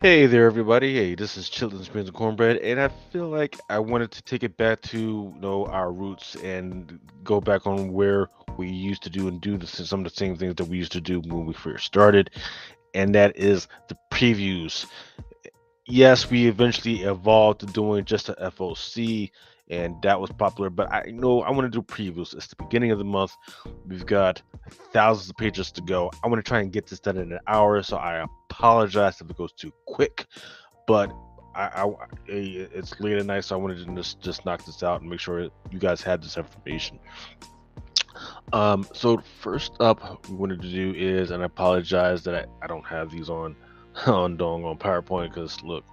Hey there, everybody. Hey, this is Children's Beans and Cornbread, and I feel like I wanted to take it back to our roots and go back on where we used to do and do some of the same things that we used to do when we first started, and that is the previews. Yes, we eventually evolved to doing just a FOC, and that was popular. But I know I want to do previews. It's the beginning of the month. We've got thousands of pages to go. I want to try and get this done in an hour, so I apologize if it goes too quick. But it's late at night, so I wanted to just knock this out and make sure you guys had this information. So first up, we wanted to do is, and I apologize that I don't have these on on PowerPoint because look,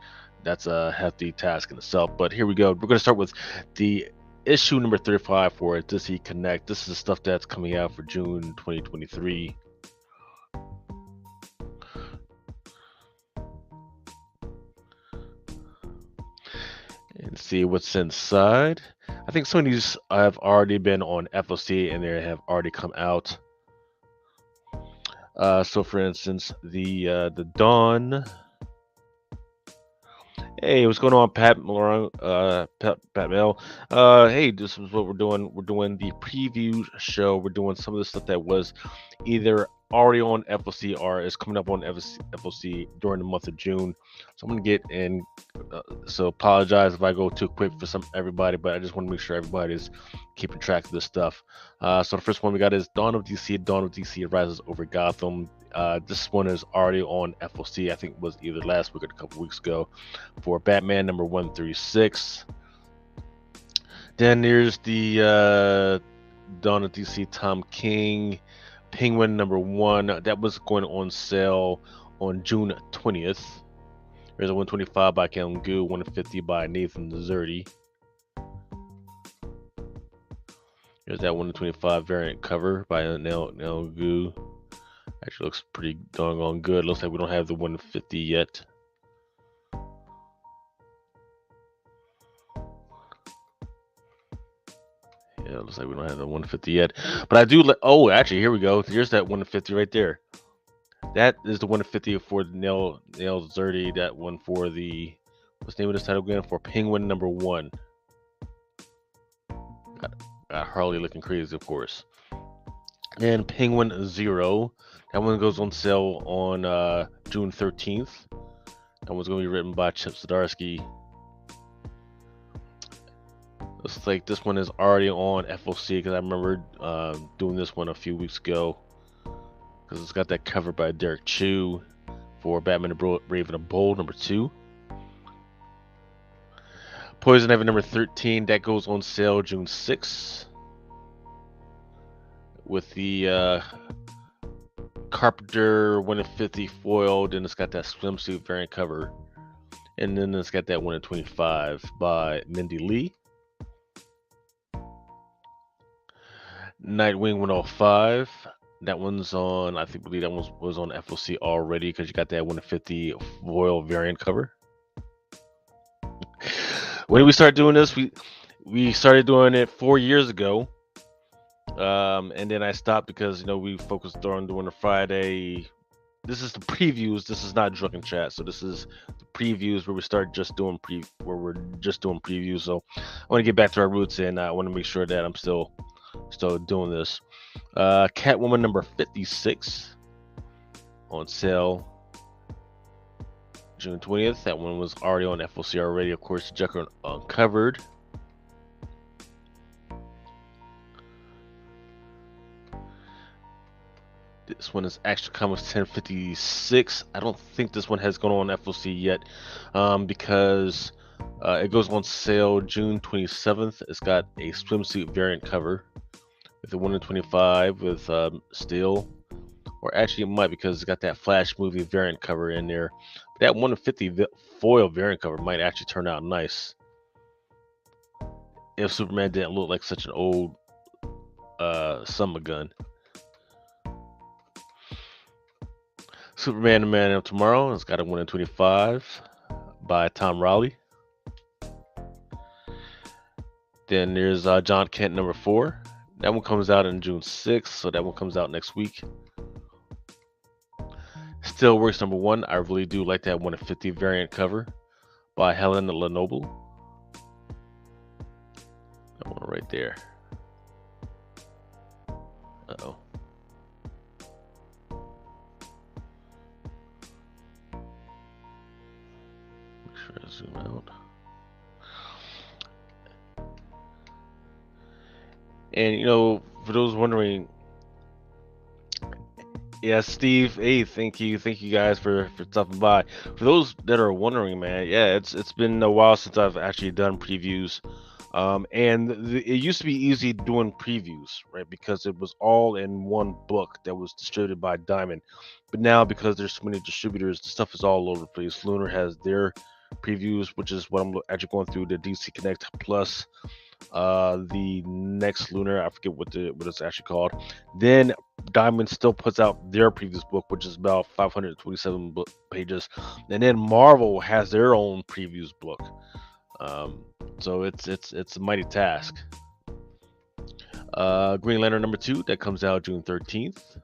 that's a hefty task in itself. But here we go. We're going to start with the issue number 35 for Does He Connect? This is stuff that's coming out for June 2023. And see what's inside. I think some of these have already been on FOC and they have already come out. So for instance, the Dawn. Hey, what's going on, Pat Malone? Pat Mel. Hey, this is what we're doing. We're doing the preview show. We're doing some of the stuff that was either already on FOC or is coming up on FOC during the month of June. So I'm gonna get in. So apologize if I go too quick for everybody, but I just want to make sure everybody's keeping track of this stuff. So the first one we got is Dawn of DC. Dawn of DC rises over Gotham. This one is already on FOC. I think it was either last week or a couple weeks ago for Batman number 136. Then there's the Dawn of DC Tom King Penguin number 1. That was going on sale on June 20th. There's a 125 by Kellen Gu, 150 by Nathan Zerdy. There's that 125 variant cover by Nell Gu. Actually looks pretty doggone good. Looks like we don't have the 150 yet. Yeah, looks like we don't have the 150 yet. But I do. Oh, actually, here we go. Here's that 150 right there. That is the 150 for the Nail Zerdy. That one for the what's the name of this title again? For Penguin number 1. Got Harley looking crazy, of course. And Penguin 0. That one goes on sale on June 13th. That one's going to be written by Chip Zdarsky. Looks like this one is already on FOC because I remember doing this one a few weeks ago because it's got that cover by Derek Chu for Batman the Brave and the Bold number 2. Poison Ivy number 13, that goes on sale June 6th with the Carpenter 150 foiled, and it's got that swimsuit variant cover, and then it's got that 125 by Mindy Lee. Nightwing 105, that one's on, I believe that one was on FOC already because you got that 150 foil variant cover. When did we start doing this? We started doing it 4 years ago. And then I stopped because we focused on doing the Friday. This is the previews. This is not Drunken Chat. So this is the previews where we start just doing previews. So I want to get back to our roots, and I want to make sure that I'm still doing this. Catwoman number 56 on sale June 20th. That one was already on FOC already. Of course, Joker Uncovered. This one is Action Comics 1056. I don't think this one has gone on FOC yet because it goes on sale June 27th. It's got a swimsuit variant cover with the 125 with steel. Or actually it might because it's got that Flash movie variant cover in there. But that 150 foil variant cover might actually turn out nice. If Superman didn't look like such an old summer gun. Superman the Man of Tomorrow. It's got a 125 by Tom Rowley. Then there's John Kent number 4. That one comes out on June 6th, so that one comes out next week. Still Works #1. I really do like that 1/50 variant cover by Helen Lenoble. That one right there. Uh-oh. Make sure I zoom out. And for those wondering, yeah, Steve, hey, thank you guys for stopping by. For those that are wondering, man, yeah, it's been a while since I've actually done previews. And it used to be easy doing previews, right? Because it was all in one book that was distributed by Diamond. But now, because there's so many distributors, the stuff is all over the place. Lunar has their previews, which is what I'm actually going through, the DC Connect Plus. The next Lunar, I forget what it's actually called. Then Diamond still puts out their previous book, which is about 527 pages, and then Marvel has their own previews book. So it's a mighty task. Green Lantern #2 that comes out June 13th.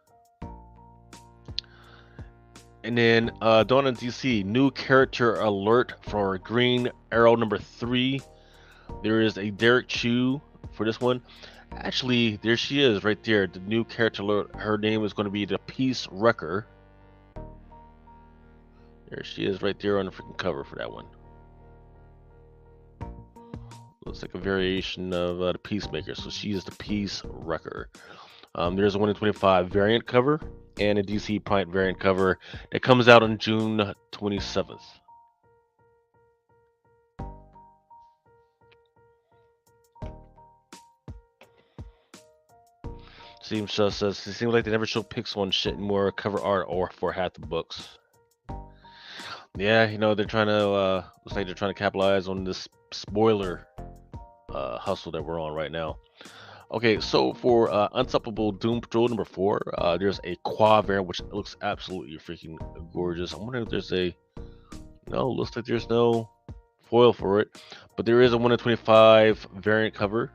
And then Dawn in DC, new character alert for Green Arrow #3. There is a Derek Chew for this one. Actually, there she is right there. The new character alert. Her name is going to be the Peace Wrecker. There she is right there on the freaking cover for that one. Looks like a variation of the Peacemaker. So she is the Peace Wrecker. There's a 1/25 variant cover and a DC Prime variant cover that comes out on June 27th. Seems like they never show pics on shit anymore, cover art or for half the books. Yeah, they're trying to looks like they're trying to capitalize on this spoiler hustle that we're on right now. Okay, so for Unstoppable Doom Patrol #4, there's a quad variant which looks absolutely freaking gorgeous. I'm wondering if there's looks like there's no foil for it, but there is a 1/25 variant cover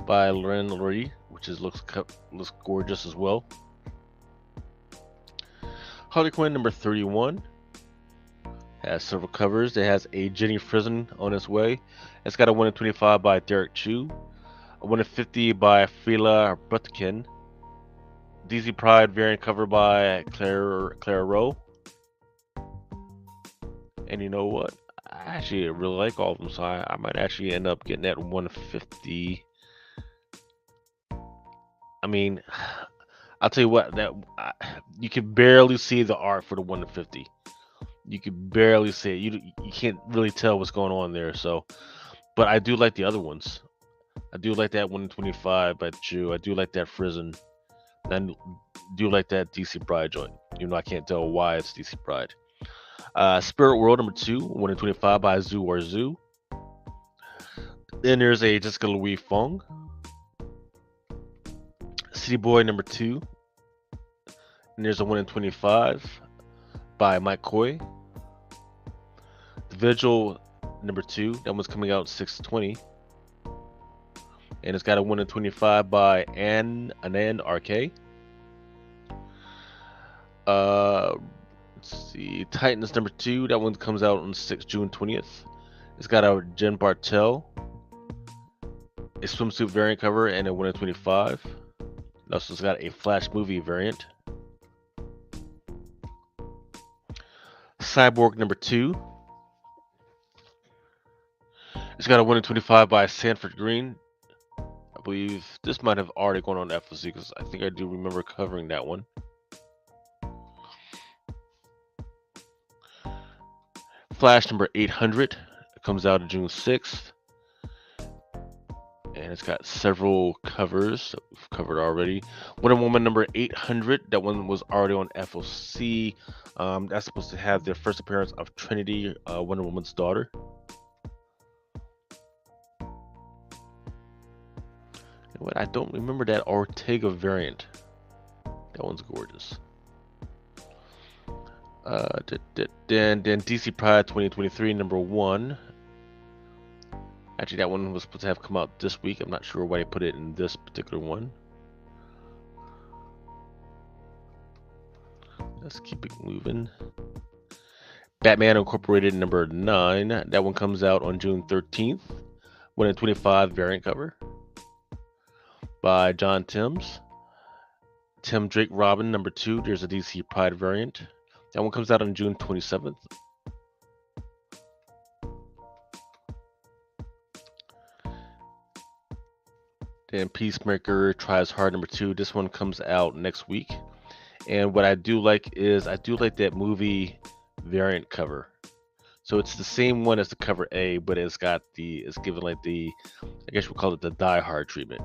by Loren Loree, which looks gorgeous as well. Harley Quinn #31 has several covers. It has a Jenny Frison on its way. It's got a 1/25 by Derek Chew, a 1/50 by Fila Butkin, DC Pride variant cover by Claire Rowe. And you know what? I actually really like all of them, so I might actually end up getting that 1/50. I mean, I'll tell you what, you can barely see the art for the 1/50. You can barely see it. You can't really tell what's going on there. So, but I do like the other ones. I do like that 1/25 by Chew. I do like that Frison. I do like that DC Pride joint. I can't tell why it's DC Pride. Spirit World #2, 1/25 by Zoo or Zoo. Then there's a Jessica Louis Fong. City Boy #2. And there's a 1/25 by Mike Coy. The Vigil #2, that one's coming out 6/20. And it's got a 1/25 by Anand RK. Let's see, Titans #2, that one comes out on June 20th. It's got a Jen Bartel, a swimsuit variant cover, and a 1/25. It also got a Flash movie variant. Cyborg #2. It's got a 1/25 by Sanford Green. I believe this might have already gone on FLC because I think I do remember covering that one. Flash #800. It comes out on June 6th. And it's got several covers that we've covered already. Wonder Woman #800. That one was already on FLC. That's supposed to have the first appearance of Trinity, Wonder Woman's daughter. What, I don't remember that Ortega variant. That one's gorgeous. Then DC Pride 2023 #1. Actually, that one was supposed to have come out this week. I'm not sure why they put it in this particular one. Let's keep it moving. Batman Incorporated number 9. That one comes out on June 13th. 1 in 25 variant cover by John Timms. Tim Drake Robin number 2. There's a DC Pride variant. That one comes out on June 27th. Then Peacemaker Tries Hard number 2. This one comes out next week. And what I do like is I do like that movie variant cover. So it's the same one as the cover A, but it's given like the, I guess we'll call it the Die Hard treatment.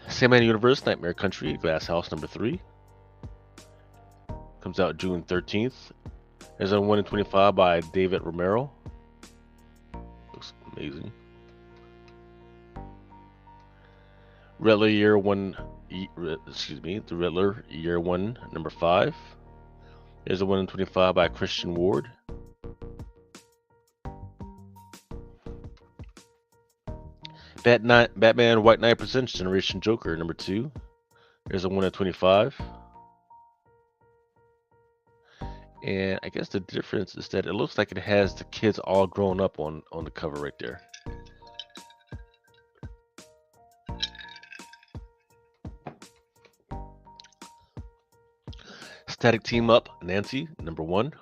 Sandman Universe Nightmare Country Glass House number 3. Comes out June 13th. There's a 1 in 25 by David Romero. Looks amazing. Riddler Year 1, the Riddler Year 1 number 5. There's a 1 in 25 by Christian Ward. Batman White Knight Presents Generation Joker number 2. There's a 1 in 25. And I guess the difference is that it looks like it has the kids all grown up on the cover right there. Static Team Up Nancy number 1.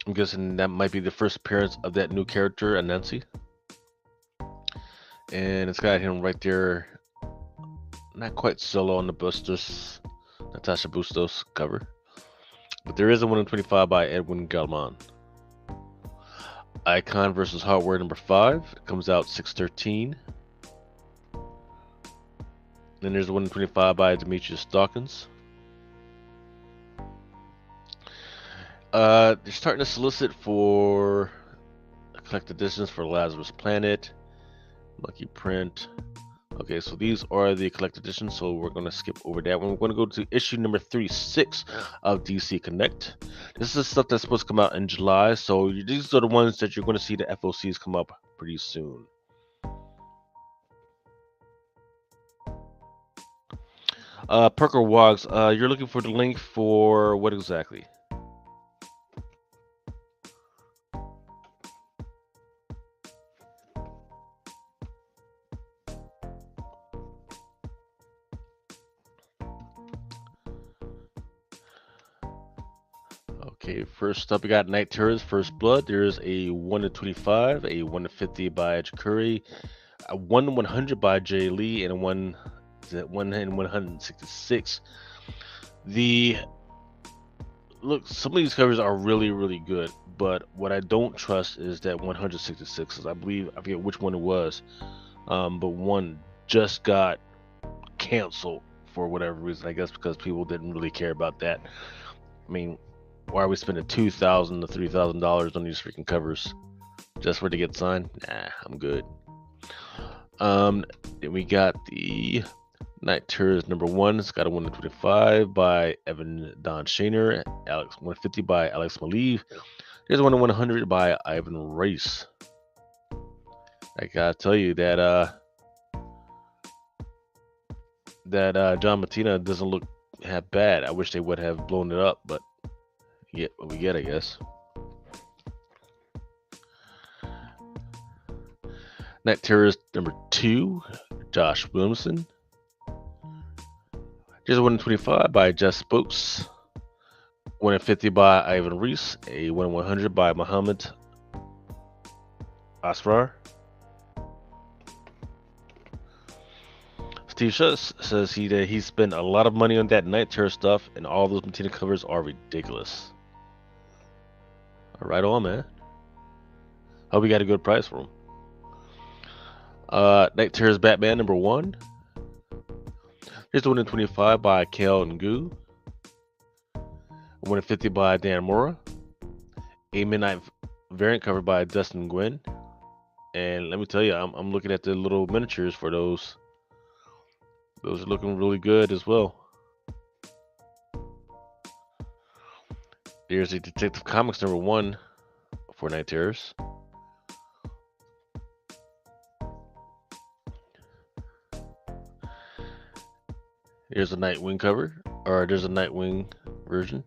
I'm guessing that might be the first appearance of that new character, Nancy. And it's got him right there, not quite solo on the Natasha Bustos cover. But there is a 1 in 25 by Edwin Galman. Icon vs. Hardware number 5. It comes out 6/13. Then there's a 1 in 25 by Demetrius Dawkins. They're starting to solicit for collected editions for Lazarus Planet, Lucky Print. Okay, so these are the collected editions, so we're going to skip over that one. We're going to go to issue number 36 of DC Connect. This is stuff that's supposed to come out in July, so these are the ones that you're going to see the FOCs come up pretty soon. Parker Woggs, you're looking for the link for what exactly? Okay, first up we got Night Terror's First Blood. There's a 1 in 25, a 1 in 50 by Jakuri, a 1 in 100 by Jay Lee, and a 1 in 166. Some of these covers are really, really good, but what I don't trust is that 166, I forget which one it was, but one just got canceled for whatever reason. I guess because people didn't really care about that. I mean, why are we spending $2,000 to $3,000 on these freaking covers just for it to get signed? Nah, I'm good. Then we got the Night Terrors number 1. It's got a 1 in 25 by Evan Don Shaner, 150 by Alex Maleev. There's a 1 in 100 by Ivan Race. I gotta tell you that John Martina doesn't look half bad. I wish they would have blown it up, but get what we get, I guess. Night Terrors number 2, Josh Williamson. There's a 1 in 25 by Jess Spokes. 1 in 50 by Ivan Reese. A 1 in 100 by Muhammad Asrar. Steve Schutz says he spent a lot of money on that Night Terror stuff, and all those Martina covers are ridiculous. Right on, man. Hope we got a good price for them. Night Terror's Batman number 1. Here's the 1 in 25 by Kale and Goo. 1 in 50 by Dan Mora. A Midnight variant cover by Dustin Gwynn. And let me tell you, I'm looking at the little miniatures for those. Those are looking really good as well. Here's the Detective Comics number 1 for Night Terrors. Here's a Nightwing cover, or there's a Nightwing version.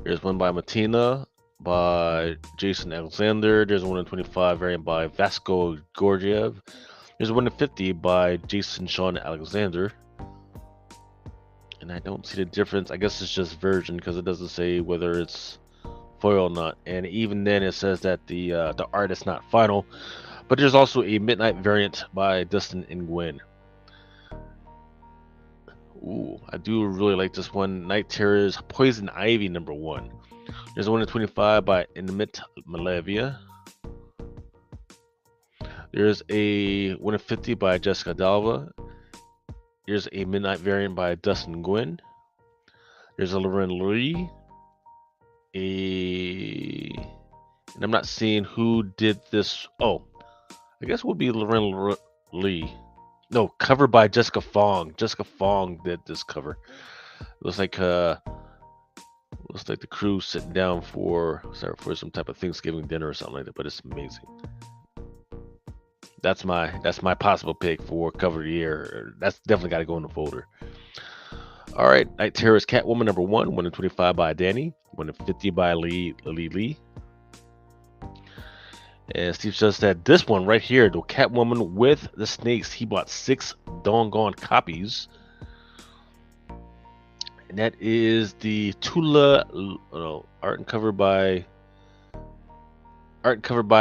There's one by Matina, by Jason Alexander. There's a 1 in 25 variant by Vasco Gorgiev. There's a 1 in 50 by Jason Sean Alexander. And I don't see the difference. I guess it's just version because it doesn't say whether it's foil or not. And even then, it says that the art is not final. But there's also a Midnight variant by Dustin and Gwen. Ooh, I do really like this one. Night Terror's Poison Ivy #1. There's a 1 in 25 by Inmit Malavia. There's a 1 in 50 by Jessica Dalva. There's a Midnight variant by Dustin Gwynn. There's a Lauren Lee. And I'm not seeing who did this. Oh, I guess it would be Lauren Lee. No, cover by Jessica Fong. Jessica Fong did this cover. Looks like the crew sitting down for some type of Thanksgiving dinner or something like that. But it's amazing. That's my possible pick for cover of the year. That's definitely got to go in the folder. All right, Night Terror's Catwoman #1, 1 in 25 by Danny, 1 in 50 by Lee. And Steve says that this one right here, the Catwoman with the snakes, he bought 6 doggone copies. And that is the Tula art and cover by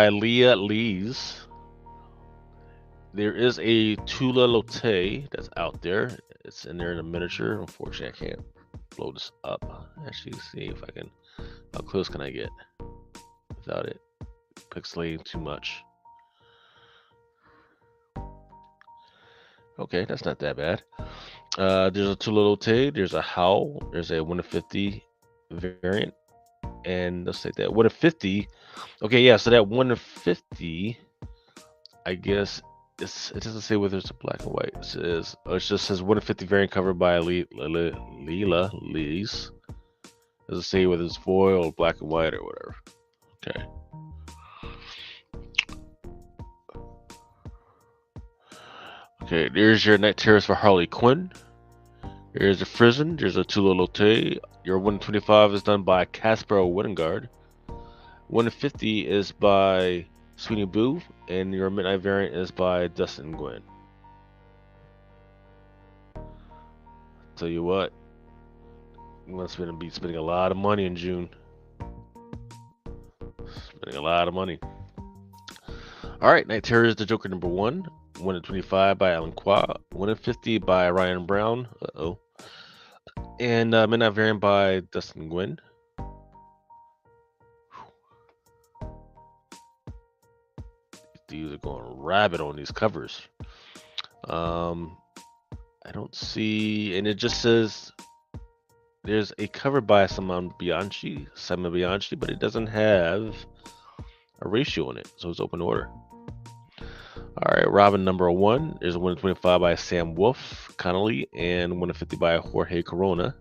Leah Lees. There is a Tula Lotte that's out there. It's in there in a miniature. Unfortunately, I can't blow this up. Actually, see if I can. How close can I get without it pixelating too much? Okay, that's not that bad. There's a Tula Lotte. There's a Howl. There's a 1 in 50 variant. And let's take that 1 in 50. Okay, yeah, so that 1 in 50, I guess. It doesn't say whether it's a black and white. It just says 1 in 50 variant covered by Leela Lees. It doesn't say whether it's foil or black and white or whatever. Okay. Okay, there's your Night Terrors for Harley Quinn. There's a Frison. There's a Tula Lotte. Your 1 in 25 is done by Casper Wittengard. 1 in 50 is by Sweeney Boo, and your Midnight variant is by Dustin Gwynn. Tell you what, I'm gonna be spending a lot of money in June. Spending a lot of money. All right, Night Terror is the Joker #1. 1 in 25 by Alan Qua. 1 in 50 by Ryan Brown. And Midnight variant by Dustin Gwynn. These are going rabbit on these covers. I don't see, and it just says there's a cover by Simon Bianchi, but it doesn't have a ratio in it, so it's open order. All right, Robin #1. There's a 1 in 25 by Sam Wolf Connolly and 1 in 50 by Jorge Corona.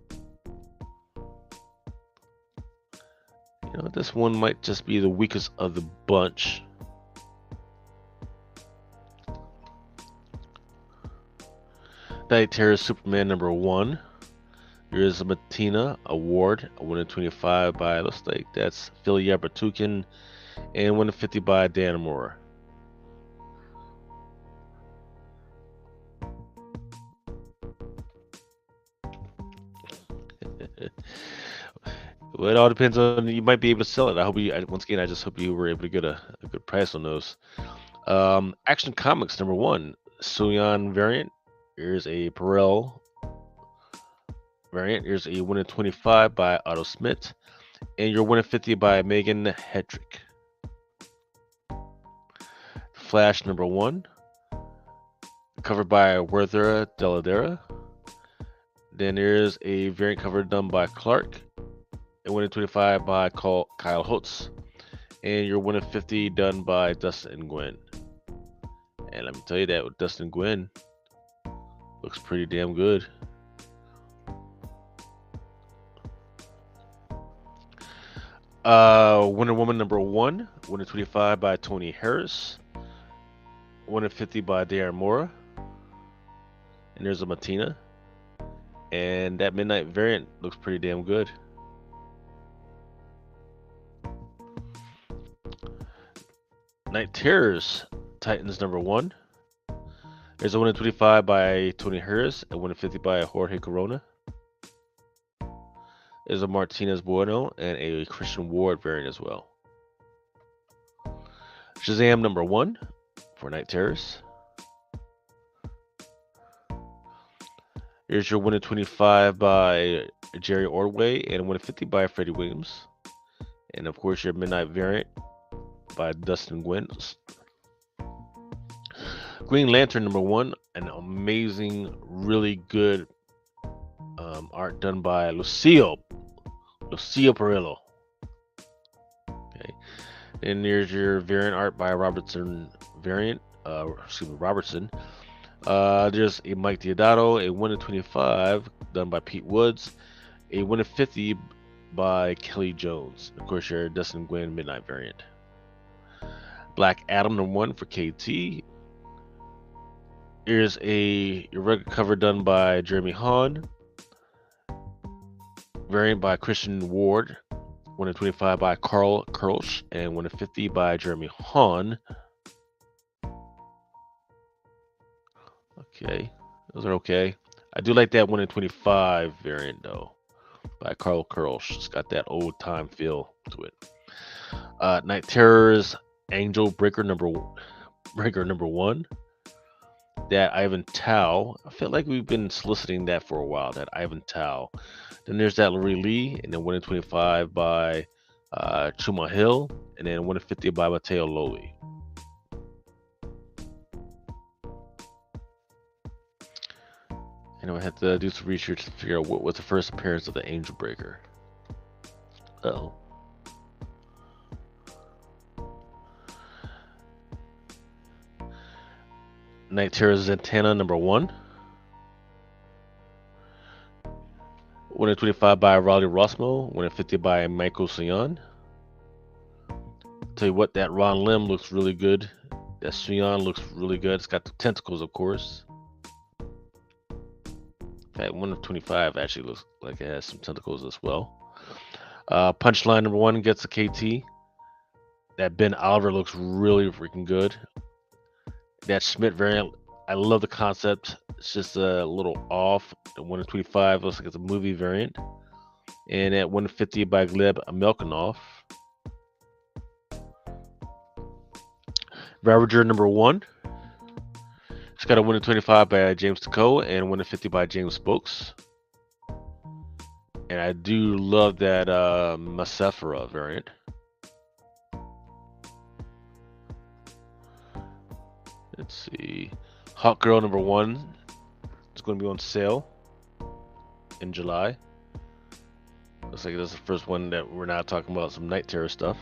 You know, this one might just be the weakest of the bunch. Night Terror Superman #1. There is a Matina Award, a 1 in 25 by, looks like that's Phil Yabertukin, and 1 in 50 by Dan Moore. Well, it all depends on, you might be able to sell it. I hope you, once again, I just hope you were able to get a good price on those. Action Comics #1, Suyan variant. Here's a Perel variant. Here's a 1 in 25 by Otto Smith, and your 1 in 50 by Megan Hedrick. Flash #1, covered by Werther Deladera. Then there's a variant cover done by Clark, and 1 in 25 by Kyle Holtz, and your 1 in 50 done by Dustin Gwynn. And let me tell you that with Dustin Gwynn, looks pretty damn good. Wonder Woman #1, 1 in 25 by Tony Harris, 1 in 50 by Darren Mora. And there's a Matina. And that midnight variant looks pretty damn good. Night Terrors, Titans number 1. There's a 1 in 25 by Tony Harris, a 1 in 50 by Jorge Corona. There's a Martinez Bueno and a Christian Ward variant as well. Shazam number 1 for Night Terrors. Here's your 1 in 25 by Jerry Ordway and a 1 in 50 by Freddie Williams. And of course your Midnight variant by Dustin Gwynn. Green Lantern number 1, an amazing, really good art done by Lucio Perillo. Okay, and there's your variant art by Robertson variant. Robertson. There's a Mike Deodato, a 1 in 25 done by Pete Woods, a 1 in 50 by Kelly Jones. Of course, your Dustin Gwynn Midnight variant. Black Adam number 1 for KT. Here's a regular cover done by Jeremy Hahn. Variant by Christian Ward. 1 in 25 by Carl Kirsch. And 1 in 50 by Jeremy Hahn. Okay. Those are okay. I do like that 1 in 25 variant though. By Carl Kirsch. It's got that old time feel to it. Night Terrors Angel Breaker number 1. That Ivan Tao. I feel like we've been soliciting that for a while, that Ivan Tao. Then there's that Larry Lee, and then 1 in 25 by Chuma Hill, and then 1 in 50 by Mateo Loli. And I had to do some research to figure out what was the first appearance of the Angel Breaker. Uh-oh. Night Terrors Zatanna number 1. 1 in 25 by Raleigh Rossmo. 1 in 50 by Michael Sion. Tell you what, that Ron Lim looks really good. That Sion looks really good. It's got the tentacles, of course. In fact, 1 of 25 actually looks like it has some tentacles as well. Punchline number 1 gets a KT. That Ben Oliver looks really freaking good. That Schmidt variant, I love the concept. It's just a little off. The 1 in 25 looks like it's a movie variant. And at 1 in 50 by Gleb Melkonov. Ravager number 1. It's got a 1 in 25 by James Taco and 1 in 50 by James Spokes. And I do love that Macephora variant. Let's see. Hawk Girl number 1. It's going to be on sale in July. Looks like this is the first one that we're not talking about some Night Terror stuff.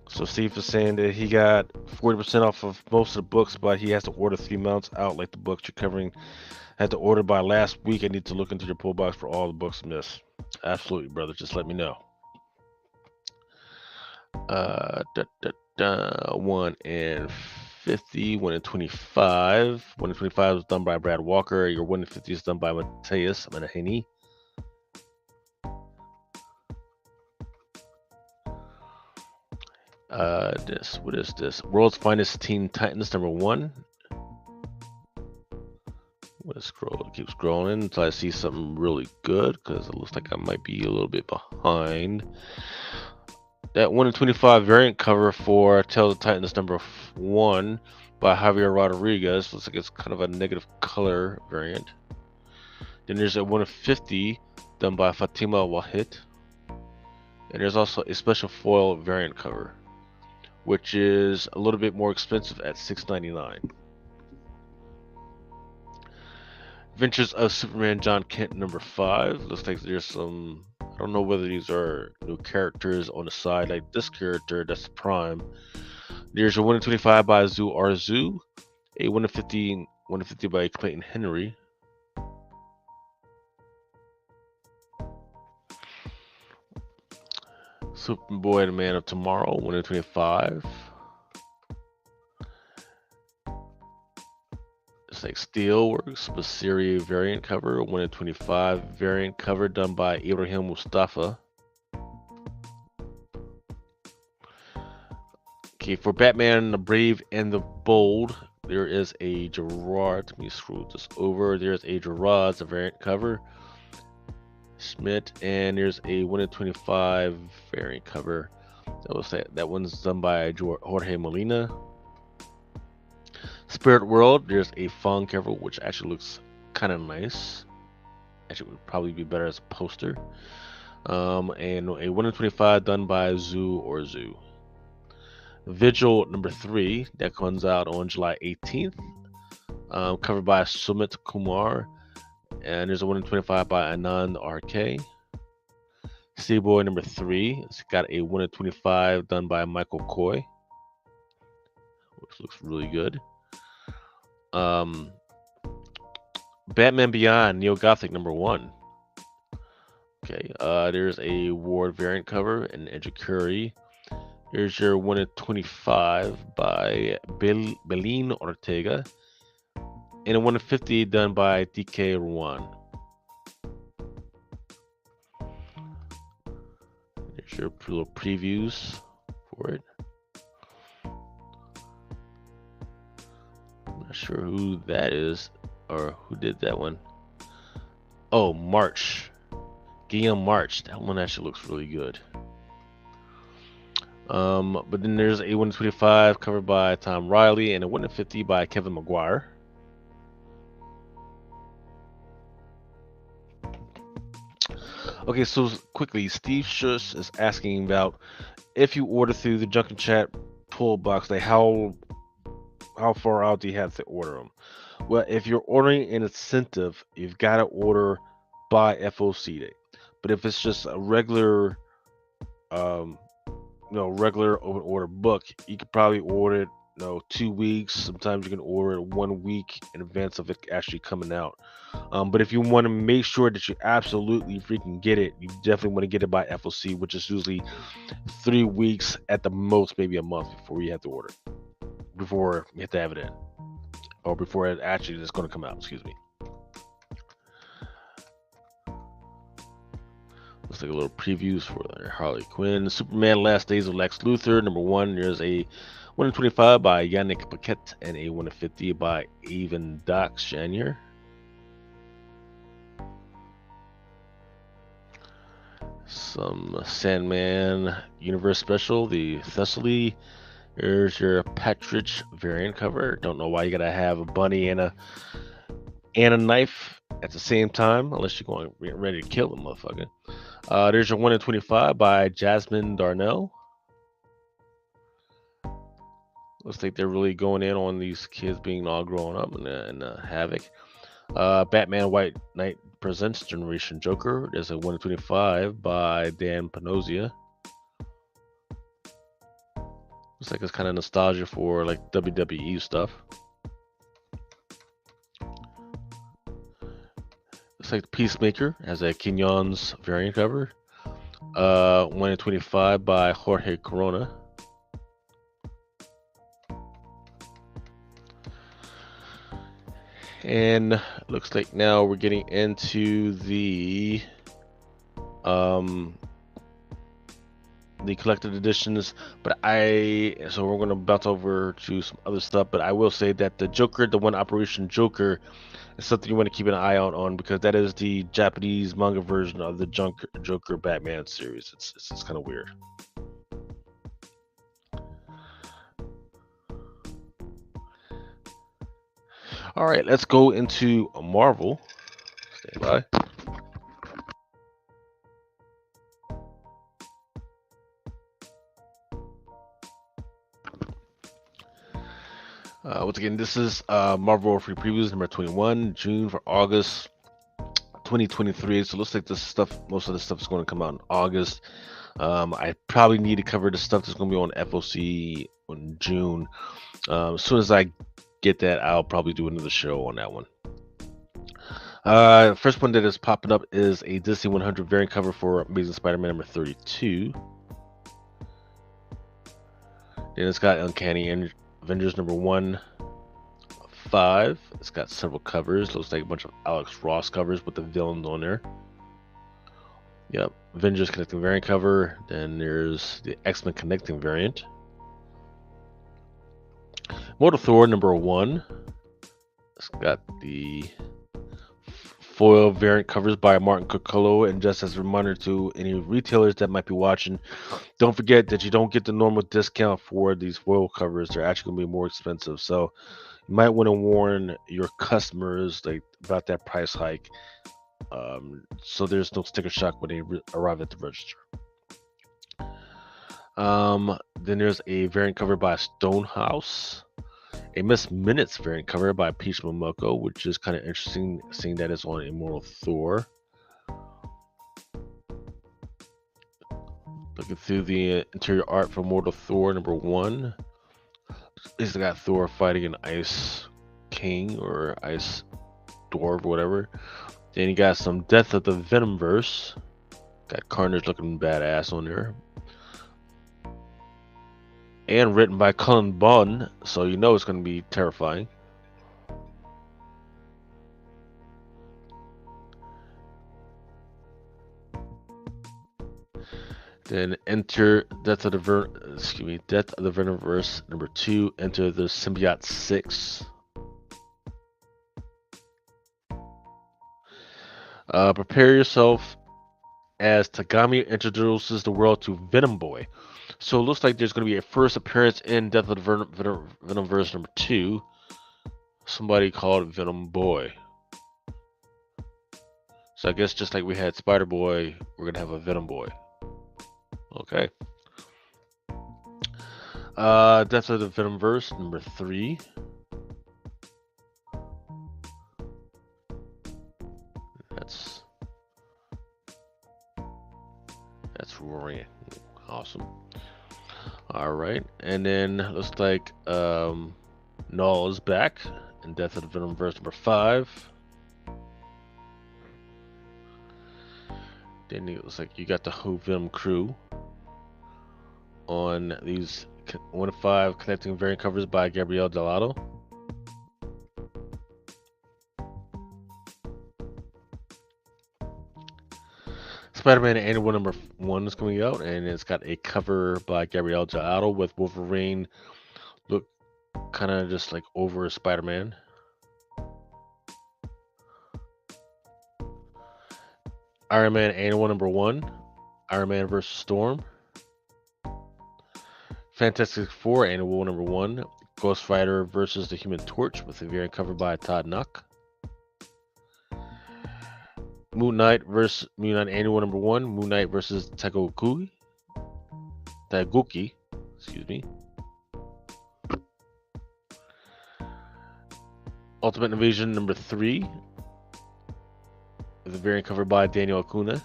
So Steve is saying that he got 40% off of most of the books, but he has to order 3 months out, like the books you're covering. Had to order by last week. I need to look into your pull box for all the books missed. Absolutely, brother. Just let me know. 1 in 50, 1 in 25. 1 in 25 was done by Brad Walker. Your 1 in 50 is done by Mateus Manahini. What is this? World's Finest Teen Titans number 1. Let's scroll. Keep scrolling until I see something really good, because it looks like I might be a little bit behind. That 1 in 25 variant cover for Tales of Titans number 1 by Javier Rodriguez. Looks like it's kind of a negative color variant. Then there's a 1 in 50 done by Fatima Wahid. And there's also a special foil variant cover, which is a little bit more expensive at $6.99. Adventures of Superman John Kent number 5. Looks like there's some, I don't know whether these are new characters on the side, like this character, that's the Prime. There's a 1 in 25 by Zoo Arzu, a 1 in 50 by Clayton Henry. Superboy, the Man of Tomorrow, 125. It's like Steelworks, Basiri variant cover, 125. Variant cover done by Ibrahim Mustafa. Okay, for Batman, the Brave and the Bold, there is a Gerard. Let me scroll this over. There's a Gerard's a variant cover. Schmidt, and there's a 125 variant cover. That one's done by Jorge Molina. Spirit World, there's a Fong cover, which actually looks kind of nice. Actually, would probably be better as a poster. And a 125 done by Zoo. Vigil number 3, that comes out on July 18th. Covered by Sumit Kumar. And there's a 125 by Anand RK. Seaboy number 3, it's got a 125 done by Michael Coy, which looks really good. Batman Beyond Neo Gothic number 1. Okay, there's a Ward variant cover and Ejikuri. Here's your 125 by Belin Ortega, and a 150 done by DK Ruan. There's your little previews for it. I'm not sure who that is or who did that one. Oh, March. Guillaume March. That one actually looks really good. But then there's a 125 covered by Tom Riley and a 150 by Kevin Maguire. Okay, so quickly, Steve Schuss is asking about if you order through the Drunken Chat pull box, like how far out do you have to order them? Well, if you're ordering an incentive, you've got to order by FOC day. But if it's just a regular, regular open order book, you could probably order it, 2 weeks. Sometimes you can order it 1 week in advance of it actually coming out. But if you want to make sure that you absolutely freaking get it, you definitely want to get it by FOC, which is usually 3 weeks at the most, maybe a month before you have to order, before you have to have it in, or before it actually is going to come out. Excuse me. Let's take a little previews for Harley Quinn. Superman Last Days of Lex Luthor, number 1. There's a 125 by Yannick Paquette and a 150 by Evan Dox Janier. Some Sandman Universe Special, the Thessaly. Here's your Patridge variant cover. Don't know why you gotta have a bunny and a knife at the same time, unless you're going ready to kill the motherfucker. There's your 125 by Jasmine Darnell. Looks like they're really going in on these kids being all grown up and Havoc. Batman White Knight Presents Generation Joker. There's a 125 by Dan Panozia. Looks like it's kind of nostalgia for like WWE stuff. Looks like Peacemaker has a Quinon's variant cover. 125 by Jorge Corona. And looks like now we're getting into the collected editions, but so we're going to bounce over to some other stuff, but I will say that the Joker, the one Operation Joker, is something you want to keep an eye out on, because that is the Japanese manga version of the Joker Batman series. It's kind of weird. All right, let's go into Marvel. Stand by. Once again, this is Marvel Free Previews number 21, June for August 2023. So it looks like most of this stuff is going to come out in August. I probably need to cover the stuff that's going to be on FOC in June. As soon as I get that, I'll probably do another show on that one. First one that is popping up is a Disney 100 variant cover for Amazing Spider-Man number 32. Then it's got Uncanny Avengers number 1-5. It's got several covers. Looks like a bunch of Alex Ross covers with the villains on there. Yep, Avengers Connecting variant cover. Then there's the X-Men Connecting variant. Mortal Thor number 1. It's got the foil variant covers by Martin Coccolo. And just as a reminder to any retailers that might be watching, don't forget that you don't get the normal discount for these foil covers. They're actually going to be more expensive. So you might want to warn your customers about that price hike. So there's no sticker shock when they arrive at the register. Then there's a variant cover by Stonehouse. A Miss Minutes variant cover by Peach Momoko, which is kind of interesting, seeing that it's on Immortal Thor. Looking through the interior art for Mortal Thor number 1. It's got Thor fighting an Ice King or Ice Dwarf or whatever. Then you got some Death of the Venomverse. Got Carnage looking badass on there. And written by Cullen Bunn, so you know it's going to be terrifying. Then enter Death of the Venomverse number 2. Enter the Symbiote 6. Prepare yourself as Tagami introduces the world to Venom Boy. So it looks like there's going to be a first appearance in Death of the Venomverse number 2. Somebody called Venom Boy. So I guess just like we had Spider Boy, we're going to have a Venom Boy. Okay. Death of the Venomverse number 3. That's roaring. Awesome. All right, and then looks like Null is back in Death of the Venomverse number 5. Then it looks like you got the Who Venom crew on these 1-5 connecting variant covers by Gabriel Delato. Spider-Man Annual number 1 is coming out, and it's got a cover by Gabriel Delato with Wolverine look kind of just like over Spider-Man. Iron Man Annual number 1, Iron Man vs. Storm. Fantastic Four Annual number 1, Ghost Rider versus the Human Torch with a variant cover by Todd Nuck. Moon Knight Annual number 1, Moon Knight versus Taguki, excuse me. Ultimate Invasion number 3, with a variant cover by Daniel Acuna.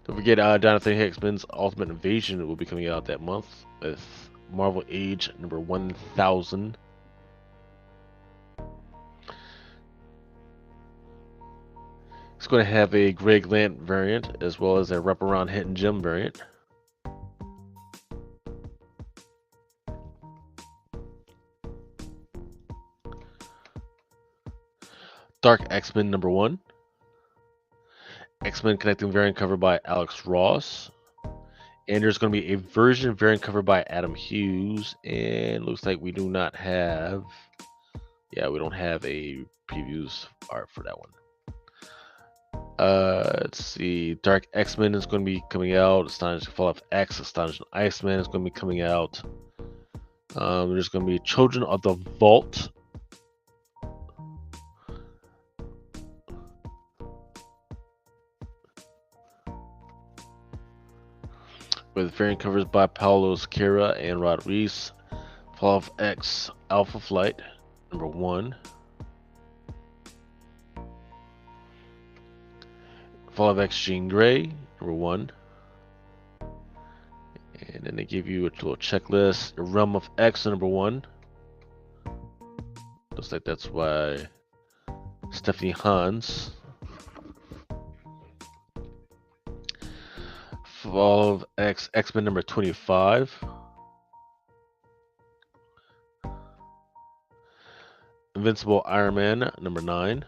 Don't forget Jonathan Hickman's Ultimate Invasion will be coming out that month with Marvel Age number 1000. It's going to have a Greg Land variant as well as a wraparound Hidden Gem variant. Dark X-Men number 1. X-Men Connecting variant cover by Alex Ross. And there's going to be a version variant cover by Adam Hughes. And looks like we do not have... Yeah, we don't have a previews art for that one. Let's see. Dark X-Men is going to be coming out. Astonishing Fall of X, Astonishing Iceman is going to be coming out. There's going to be Children of the Vault. With variant covers by Paulo Siqueira and Rod Reese. Fall of X, Alpha Flight, number 1. Fall of X, Jean Grey, number 1. And then they give you a little checklist. Realm of X, number 1. Looks like that's by Stephanie Hans. Fall of X, X-Men number 25. Invincible Iron Man number 9.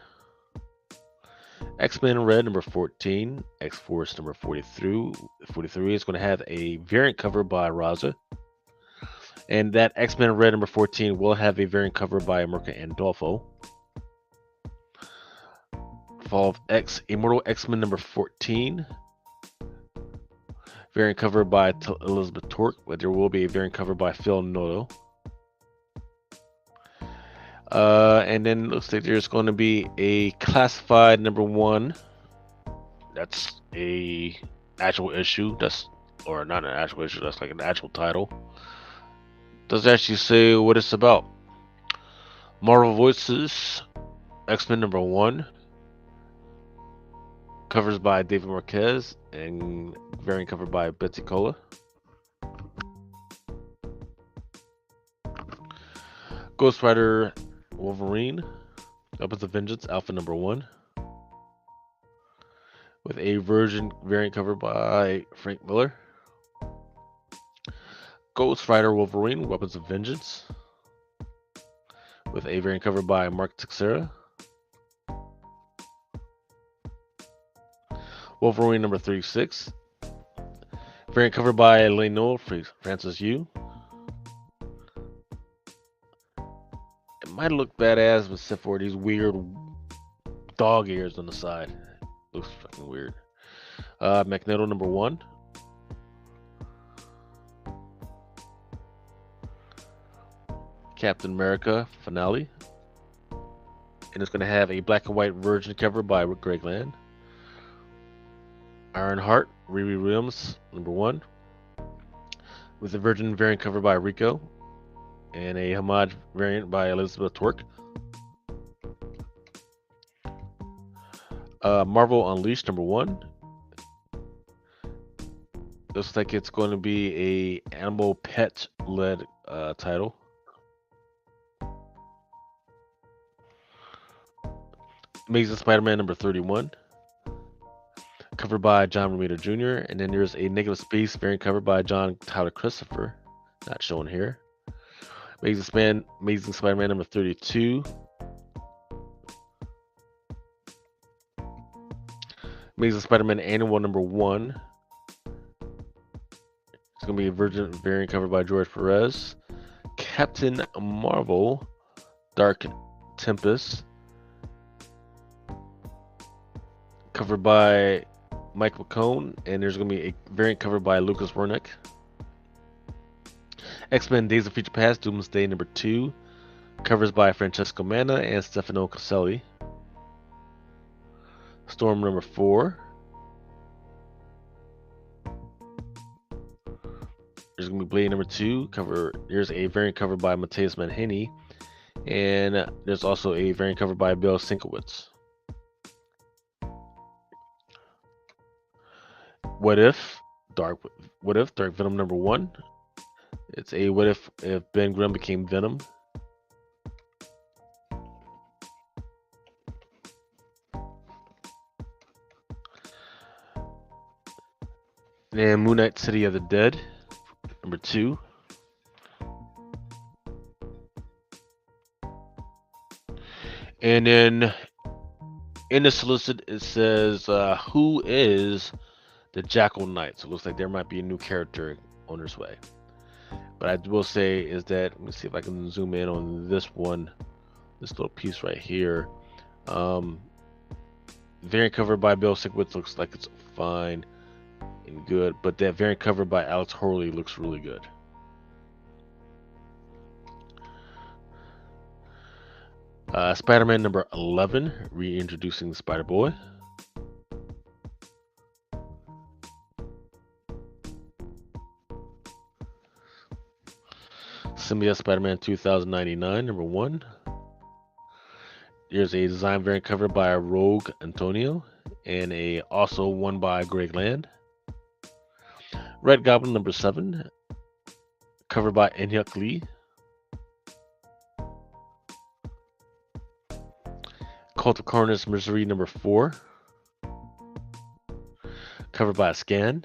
X-Men Red number 14. X-Force number 43 is going to have a variant cover by Raza. And that X-Men Red number 14 will have a variant cover by America Andolfo. Fall of X, Immortal X-Men number 14. Variant cover by Elizabeth Torque, but there will be a variant cover by Phil Noto. And then looks like there's going to be a classified number 1. That's a actual issue. Or not an actual issue. That's like an actual title. Does actually say what it's about. Marvel Voices, X-Men number 1. Covers by David Marquez and variant cover by Betsy Cola. Ghost Rider Wolverine, Weapons of Vengeance, Alpha number 1. With a variant cover by Frank Miller. Ghost Rider Wolverine, Weapons of Vengeance. With a variant cover by Mark Teixeira. Wolverine number 36. Variant cover by Leno Francis Yu. It might look badass, except for these weird dog ears on the side. Looks fucking weird. Magneto number 1. Captain America finale. And it's going to have a black and white version cover by Greg Land. Ironheart, Riri Williams, number 1. With a virgin variant cover by Rico. And a homage variant by Elizabeth Torque. Marvel Unleashed, number 1. Looks like it's going to be a animal pet led title. Amazing Spider-Man number 31. Covered by John Romita Jr. And then there's a Negative Space variant cover by John Tyler Christopher. Not shown here. Amazing Spider-Man number 32. Amazing Spider-Man Annual number 1. It's going to be a virgin variant covered by George Perez. Captain Marvel Dark Tempest. Covered by Mike McCone. And there's going to be a variant covered by Lucas Wernick. X-Men Days of Future Past Doomsday number 2. Covers by Francesco Manna and Stefano Caselli. Storm number 4. There's going to be Blade number 2. There's a variant covered by Mateus Manhaney. And there's also a variant covered by Bill Sienkiewicz. What If Dark Venom number 1. It's a what if Ben Grimm became Venom. And Moon Knight City of the Dead number 2. And then in the solicit it says who is the Jackal Knight. So it looks like there might be a new character on his way. But I will say is that, let me see if I can zoom in on this one, this little piece right here. Variant cover by Bill Sienkiewicz looks like it's fine and good, but that variant cover by Alex Horley looks really good. Spider-Man number 11, reintroducing Spider-Boy. Symbiote Spider-Man 2099, number 1. There's a design variant cover by Rogue Antonio, and also one by Greg Land. Red Goblin number 7, cover by Enyuk Lee. Cult of Carnage Misery number 4, covered by Scan.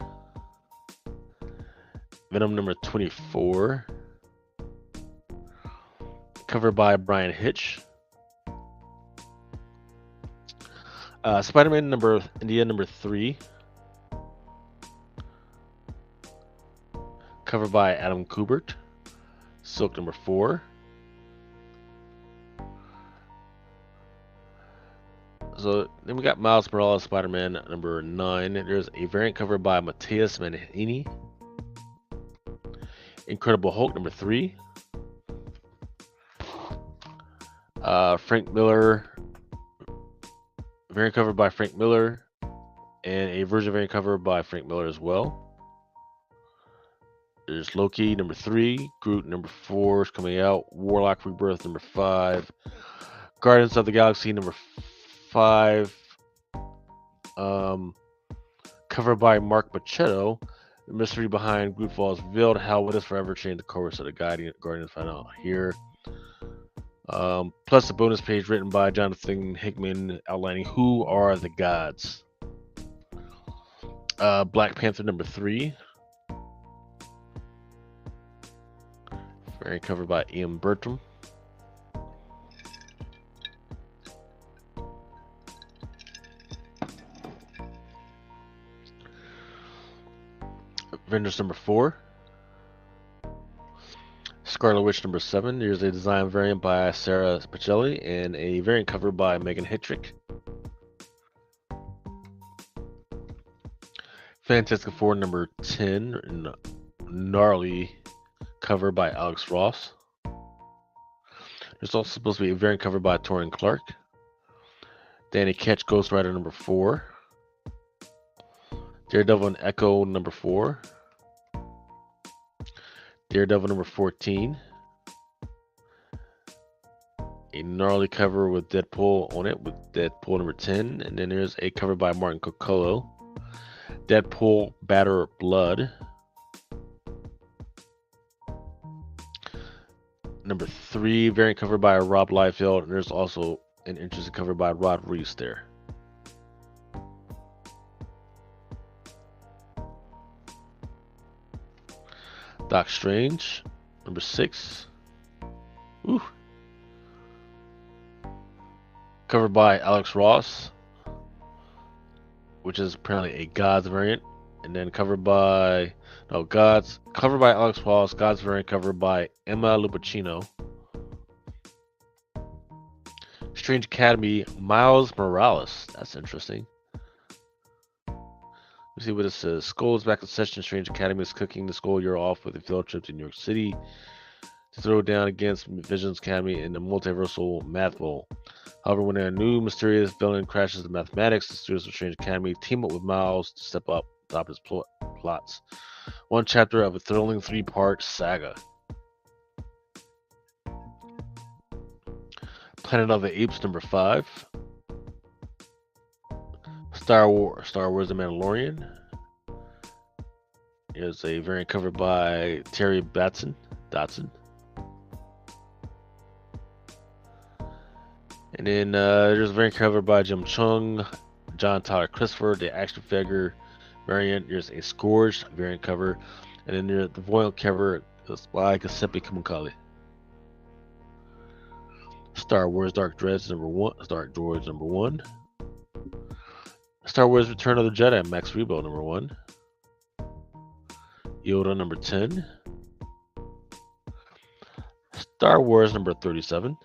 Venom number 24, covered by Brian Hitch. Spider-Man number India number 3, covered by Adam Kubert. Silk number 4. So then we got Miles Morales Spider-Man number 9. There's a variant cover by Matthias Manini. Incredible Hulk number 3. Frank Miller, variant cover by Frank Miller, and a version variant cover by Frank Miller as well. There's Loki number 3, Groot number 4 is coming out, Warlock Rebirth number 5, Guardians of the Galaxy number 5, cover by Mark Machado. The mystery behind Groot Falls revealed. How would this forever change the course of the Guardians? Find out here. Plus a bonus page written by Jonathan Hickman outlining who are the gods. Black Panther number 3. Variant cover by Ian Bertram. Avengers number 4. Scarlet Witch number 7. There's a design variant by Sarah Pacelli and a variant cover by Megan Hittrick. Fantastic Four number 10. Gnarly cover by Alex Ross. There's also supposed to be a variant cover by Torian Clark. Danny Ketch Ghost Rider number 4. Daredevil and Echo number 4. Daredevil number 14. A gnarly cover with Deadpool on it, with Deadpool number 10. And then there's a cover by Martin Coccolo. Deadpool Batter Blood. Number 3, variant cover by Rob Liefeld. And there's also an interesting cover by Rod Reese there. Doc Strange, number 6. Ooh. Covered by Alex Ross, which is apparently a Gods variant, and then covered by Alex Ross, Gods variant covered by Emma Lupacino. Strange Academy, Miles Morales. That's interesting. Let's see what it says. Skull is back in session. Strange Academy is cooking the Skull year off with a field trip to New York City to throw down against Vision's Academy in the multiversal math bowl. However, when a new mysterious villain crashes the mathematics, the students of Strange Academy team up with Miles to step up stop his plots. One chapter of a thrilling 3-part saga. Planet of the Apes number 5. Star Wars The Mandalorian. There's a variant covered by Terry Dotson. And then there's a variant covered by Jim Chung, John Tyler Christopher, the action figure variant. There's a Scourge variant cover. And then there's the Voyant cover by Giuseppe Camuncoli. Star Wars Dark Droids number 1. Star Wars Return of the Jedi, Max Rebo number 1. Yoda number 10. Star Wars number 37.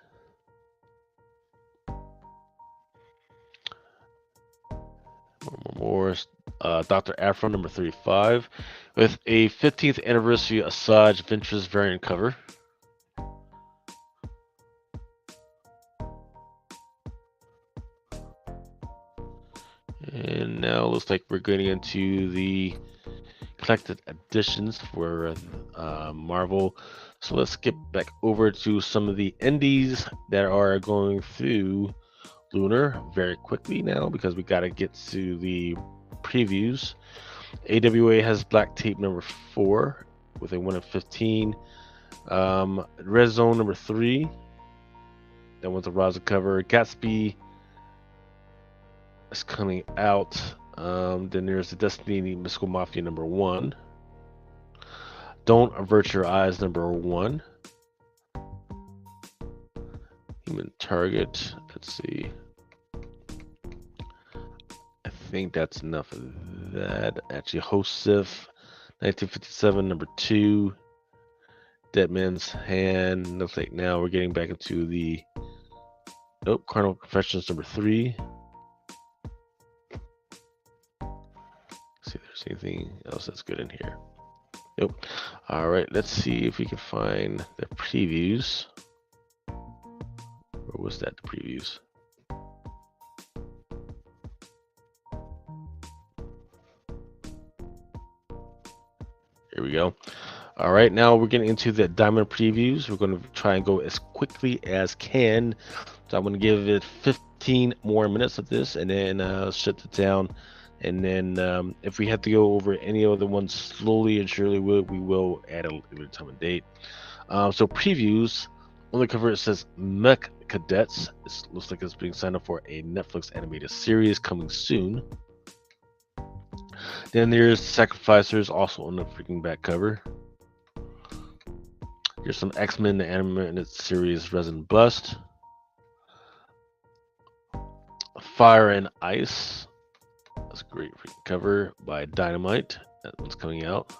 More Dr. Afro number 35 with a 15th anniversary Asajj Ventress variant cover. And now it looks like we're getting into the collected editions for Marvel. So let's skip back over to some of the indies that are going through Lunar very quickly now, because we got to get to the previews. AWA has Black Tape number 4 with a 1 of 15. Red Zone number 3. That one's a rosin cover. Gatsby is coming out. Then there's the Destiny Mystical Mafia number 1. Don't Avert Your Eyes number 1. Human Target. Let's see. think that's enough of that. Actually, Joseph, 1957, number 2. Dead Man's Hand. Looks like now we're getting back into the Carnal Confessions, number 3. See if there's anything else that's good in here. Nope. All right, let's see if we can find the previews. Or was that the previews? Here we go. All right, now we're getting into the diamond previews. We're going to try and go as quickly as can. So I'm going to give it 15 more minutes of this, and then shut it down. And then if we have to go over any other ones slowly and surely, we will add a later time and date. So previews. On the cover it says Mech Cadets. It looks like it's being signed up for a Netflix animated series coming soon. Then there's Sacrificers, also on the freaking back cover. Here's some X-Men, the animated series Resin Bust. Fire and Ice. That's a great freaking cover by Dynamite. That one's coming out.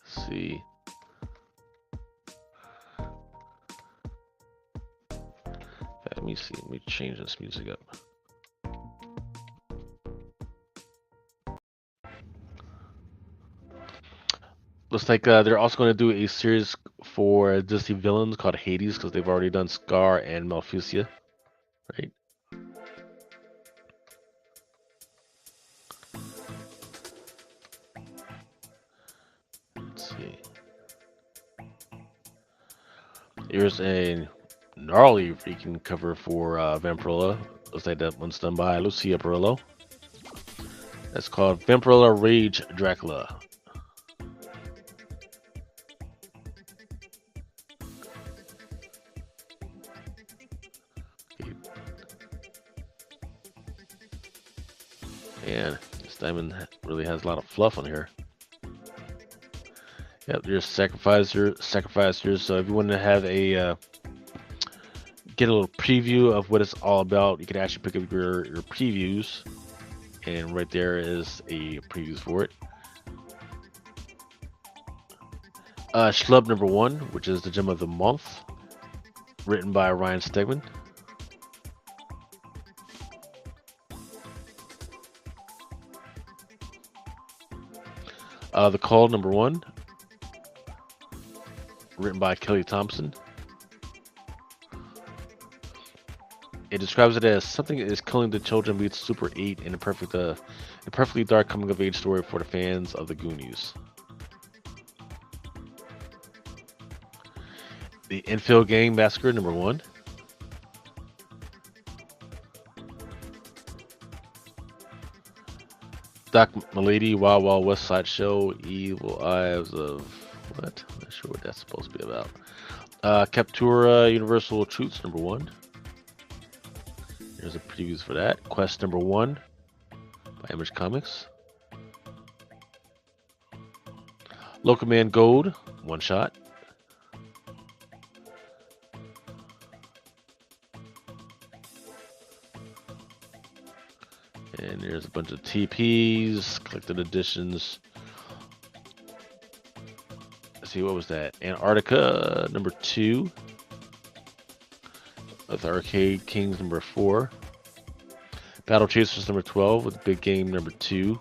Let's see. Let me see. Let me change this music up. Looks like they're also going to do a series for Disney villains called Hades, because they've already done Scar and Malfusia, right? Let's see. Here's a gnarly freaking cover for Vampirella. Looks like that one's done by Lucia Barillo. That's called Vampirella Rage Dracula. And this diamond really has a lot of fluff on here. Yep, there's sacrificers. So if you want to have a get a little preview of what it's all about, you can actually pick up your previews, and right there is a previews for it. Schlub number 1, which is the gem of the month, written by Ryan Stegman. The Call number 1, written by Kelly Thompson. It describes it as something is killing the children meets Super 8 in a perfectly dark coming of age story for the fans of the Goonies. The Infield Gang Massacre number 1. Doc Milady Wild Wild West Side Show, Evil Eyes of what? I'm not sure what that's supposed to be about. Captura Universal Truths number 1. Here's a previews for that. Quest number 1 by Image Comics. Local Man Gold, one shot. And there's a bunch of TPs, collected editions. Let's see, what was that? Antarctica number 2. With Arcade Kings number 4. Battle Chasers number 12 with Big Game number 2.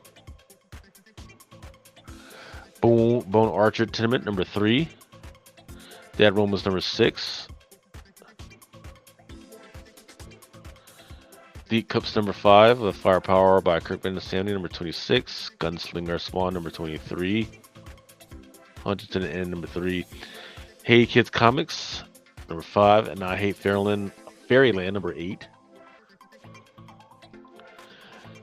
Bone Archer Tenement number 3. Dead Romans number 6. Deep Cups number 5 with Firepower by Kirkman and Stanley number 26. Gunslinger Swan number 23. Huntington Inn number 3. Hey Kids Comics number 5, and I Hate Fairyland number 8.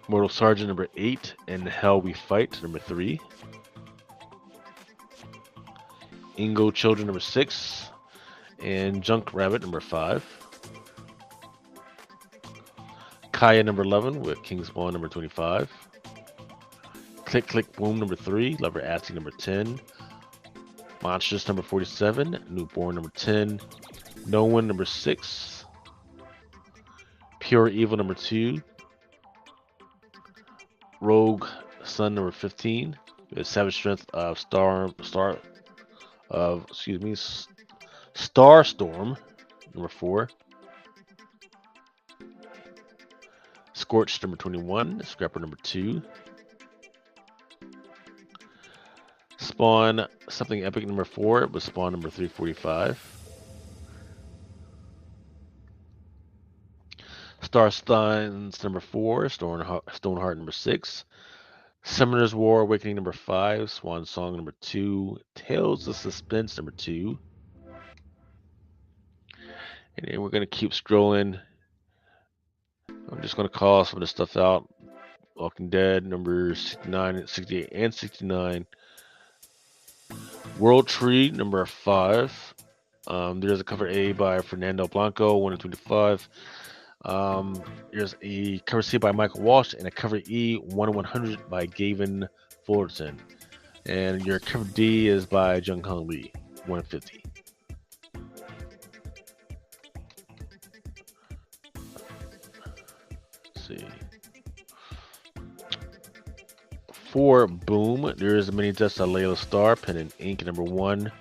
Mortal Sergeant number 8, and Hell We Fight number 3. Ingo Children number 6, and Junk Rabbit number 5. Kaya number 11 with King's Spawn number 25. Click Click Boom number 3, Lover Assy number 10. Monsters number 47, Newborn number 10. No One number 6. Pure Evil number 2. Rogue Sun number 15. We have Savage Strength of Starstorm number 4. Scorched number 21. Scrapper number 2. Spawn Something Epic number 4 with Spawn number 345. Star Steins number 4, Stoneheart number 6, Summoner's War Awakening number 5, Swan Song number 2, Tales of Suspense number 2. And then we're going to keep scrolling. I'm just going to call some of the stuff out. Walking Dead number 69, 68, and 69. World Tree number 5. There's a cover A by Fernando Blanco, 1 in 25. There's a cover C by Michael Walsh and a cover E 1 in 100 by Gavin Fullerton. And your cover D is by Jung Hong Lee, 1 in 50. Let's see. For Boom, there is a mini dust of Layla Starr, pen and ink number 1.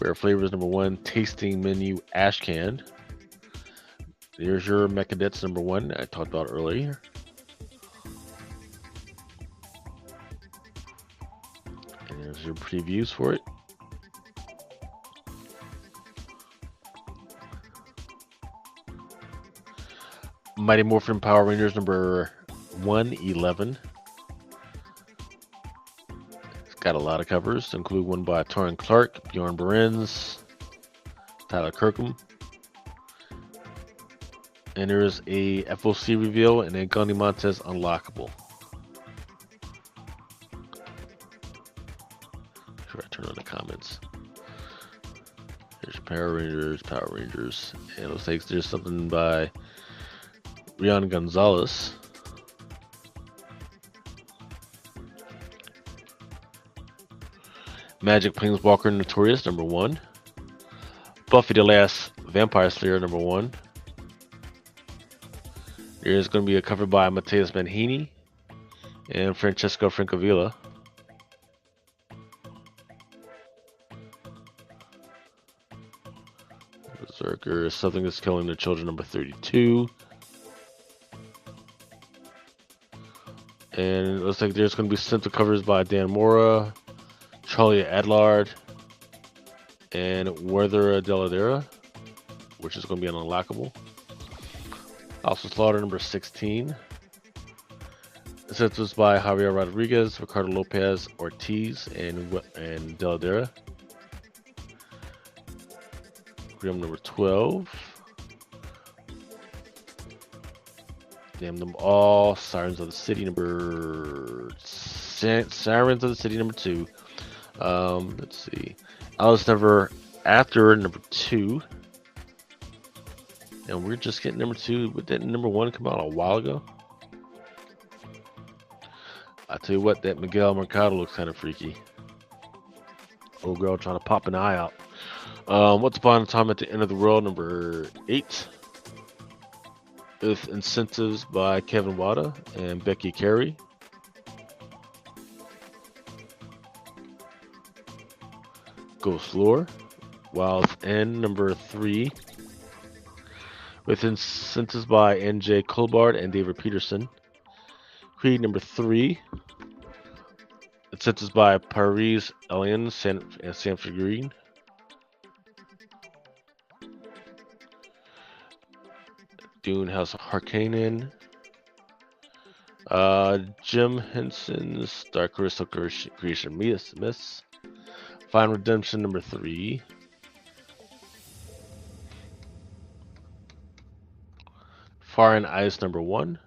Rare flavors number 1, tasting menu Ashcan. There's your Mechadets number 1 I talked about earlier. And there's your previews for it. Mighty Morphin Power Rangers number 111. It's got a lot of covers, to include one by Torrin Clark, Bjorn Berens, Tyler Kirkham. And there's a FOC reveal and a Gandhi Montez unlockable. Make sure I turn on the comments. There's Power Rangers. And it looks like there's something by Rian Gonzalez. Magic Planeswalker Notorious number 1. Buffy the Last Vampire Slayer number 1. There's going to be a cover by Mateus Manhini and Francesco Francavilla. Berserker, Something That's Killing the Children number 32. And it looks like there's going to be simple covers by Dan Mora, Charlie Adlard, and Werther Deladera, which is going to be an unlockable. Also Slaughter number 16. This was by Javier Rodriguez, Ricardo Lopez, Ortiz, and Deladera. Grim number 12. Name them all. Sirens of the City number 2. Let's see. Alice Never After number 2. And we're just getting number 2, but didn't number 1 come out a while ago? I tell you what, that Miguel Mercado looks kind of freaky. Old girl trying to pop an eye out. Once Upon a Time at the End of the World number 8. With incentives by Kevin Wada and Becky Carey. Ghost Lore. Wild's End number 3. With incentives by NJ Colbard and David Peterson. Creed number 3. Incentives by Paris Elian and Sanford Green. Dune House of Harkonnen. Jim Henson's Dark Crystal Creation Myths. Final Redemption number 3. Fire and Ice number 1.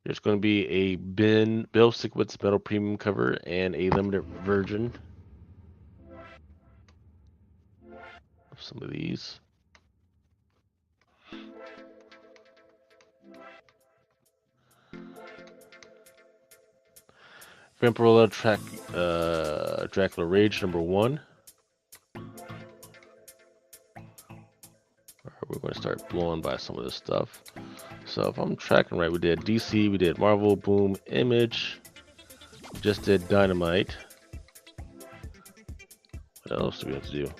There's going to be a Bill Sikowitz Metal Premium cover and a limited version of some of these. Vampirella Dracula Rage number 1. blown by some of this stuff. So if I'm tracking right, we did DC, we did Marvel, Boom, Image, just did Dynamite. What else do we have to do?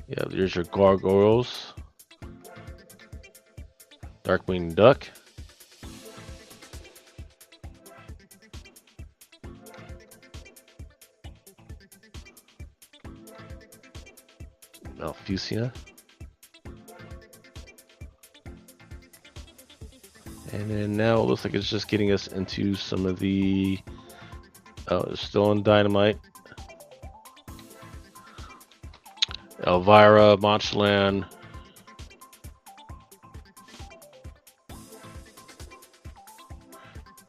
Yeah, there's your Gargoyles, Darkwing Duck, Malfusia, and then now it looks like it's just getting us into some of the. Oh, it's still on Dynamite. Elvira, Monchland.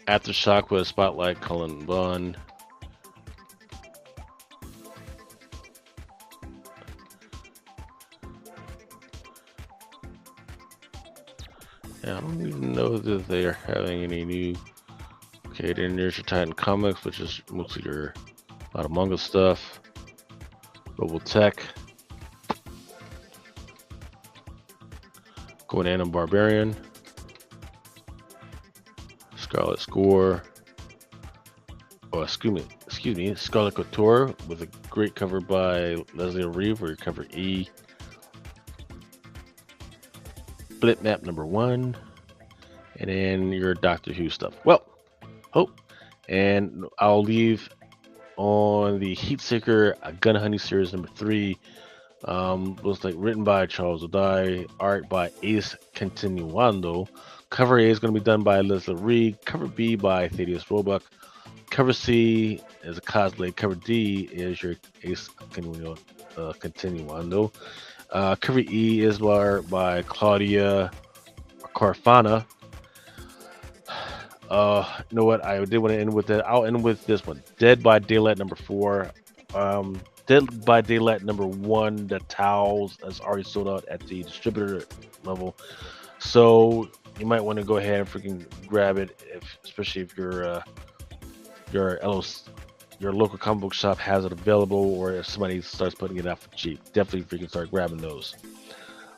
Aftershock with a Spotlight, Cullen Bunn. Yeah, I don't even know that they are having any new. Okay, then there's your Titan Comics, which is mostly your a lot of manga stuff. Global Tech. Conan and Barbarian. Scarlet Score. Oh, excuse me, Scarlet Couture with a great cover by Leslie Reeve, or cover E. Flip Map #1. And then your Doctor Who stuff. Well, and I'll leave on the Heatseeker Gun Honey Series #3. Was like written by Charles O'Dye, art by Ace Continuando. Cover A is going to be done by Leslie Reed. Cover B by Thaddeus Roebuck. Cover C is a cosplay. Cover D is your Ace Continuando. Cover E is by Claudia Carfana. You know what? I did want to end with it. I'll end with this one. Dead by Daylight #4. Dead by Daylight #1. The towels is already sold out at the distributor level, so you might want to go ahead and freaking grab it, especially if your local comic book shop has it available, or if somebody starts putting it out for cheap. Definitely freaking start grabbing those.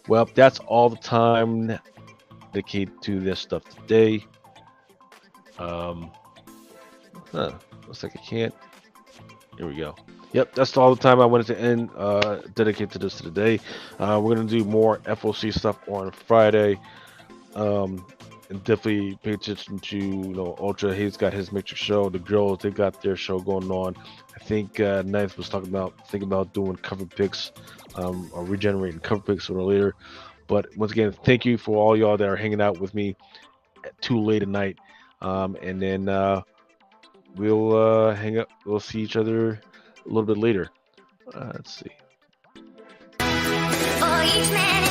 Well, that's all the time dedicated to this stuff today. Looks like I can't. Here we go. Yep, that's all the time I wanted to end. Dedicate to this today. We're gonna do more FOC stuff on Friday. And definitely pay attention to Ultra. He's got his Matrix show. The girls, they got their show going on. I think Ninth was thinking about doing cover picks, or regenerating cover picks sooner or later. But once again, thank you for all y'all that are hanging out with me too late at night. And then we'll hang up. We'll see each other a little bit later. Let's see. For each man